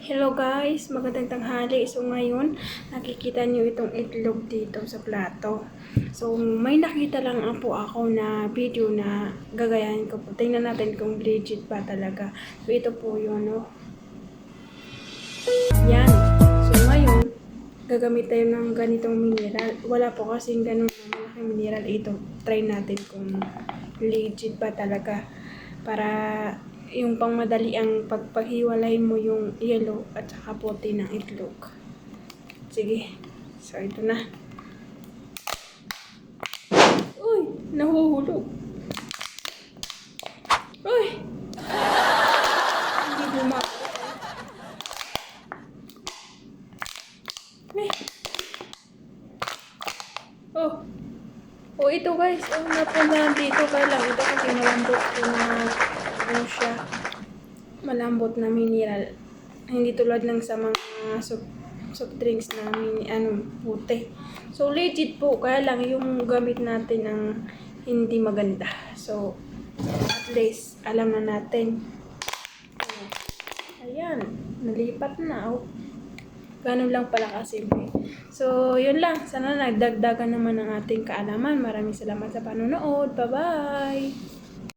Hello guys, magandang tanghali. So ngayon, nakikita niyo itong itlog dito sa plato. So may nakita lang po ako na video na gagayahin ko po. Tingnan natin kung legit ba talaga. So ito po yun, no? Yan. So ngayon, gagamit tayo ng ganitong mineral. Wala po kasing ganun na malaking mineral. Ito, try natin kung legit ba talaga. Para yung pangmadali ang pagpaghiwalay mo yung yellow at saka puti ng itlog. Sige. So, ito na. Uy! Nahuhulog. Uy! Hindi bumaba. Oh! Oh, ito guys. Oh, napuntahan dito. Kaya lang ito kasi malambot ko na ano siya. Malambot na mineral. Hindi tulad ng sa mga soft drinks na puti. So legit po, kaya lang yung gamit natin ang hindi maganda. So at least alam na natin. Ayan, nalipat na. Oh. Ganun lang pala kasimple. So yun lang, sana nagdagdagan naman ng ating kaalaman. Maraming salamat sa panonood. Bye-bye!